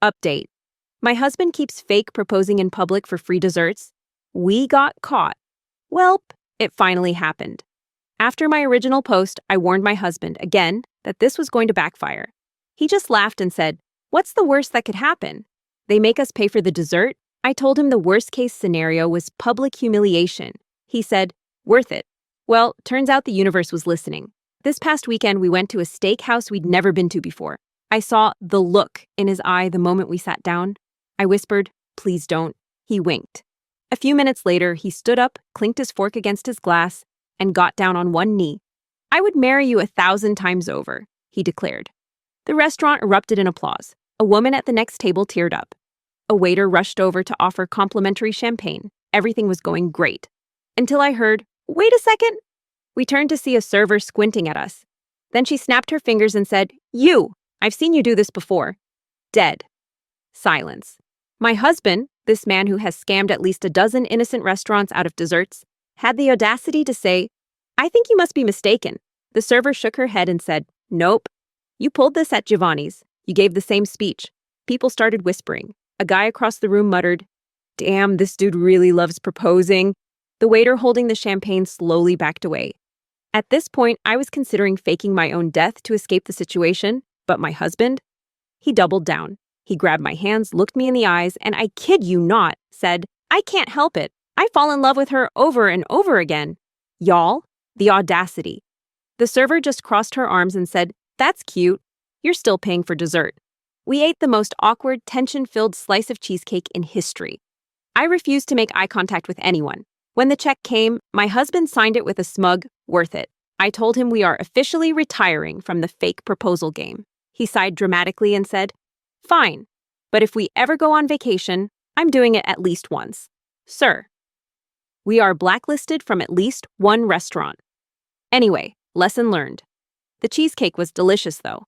Update. My husband keeps fake proposing in public for free desserts. We got caught. Welp, it finally happened. After my original post, I warned my husband, again, that this was going to backfire. He just laughed and said, "What's the worst that could happen? They make us pay for the dessert?" I told him the worst-case scenario was public humiliation. He said, "Worth it." Well, turns out the universe was listening. This past weekend, we went to a steakhouse we'd never been to before. I saw the look in his eye the moment we sat down. I whispered, "Please don't." He winked. A few minutes later, he stood up, clinked his fork against his glass, and got down on one knee. "I would marry you 1,000 times over," he declared. The restaurant erupted in applause. A woman at the next table teared up. A waiter rushed over to offer complimentary champagne. Everything was going great. Until I heard, "Wait a second." We turned to see a server squinting at us. Then she snapped her fingers and said, "You! I've seen you do this before." Dead. Silence. My husband, this man who has scammed at least a dozen innocent restaurants out of desserts, had the audacity to say, "I think you must be mistaken." The server shook her head and said, "Nope. You pulled this at Giovanni's. You gave the same speech." People started whispering. A guy across the room muttered, "Damn, this dude really loves proposing." The waiter holding the champagne slowly backed away. At this point, I was considering faking my own death to escape the situation, but my husband? He doubled down. He grabbed my hands, looked me in the eyes, and I kid you not, said, "I can't help it. I fall in love with her over and over again." Y'all, the audacity. The server just crossed her arms and said, "That's cute. You're still paying for dessert." We ate the most awkward, tension-filled slice of cheesecake in history. I refused to make eye contact with anyone. When the check came, my husband signed it with a smug, "Worth it." I told him we are officially retiring from the fake proposal game. He sighed dramatically and said, "Fine, but if we ever go on vacation, I'm doing it at least once. Sir." We are blacklisted from at least one restaurant. Anyway, lesson learned. The cheesecake was delicious, though.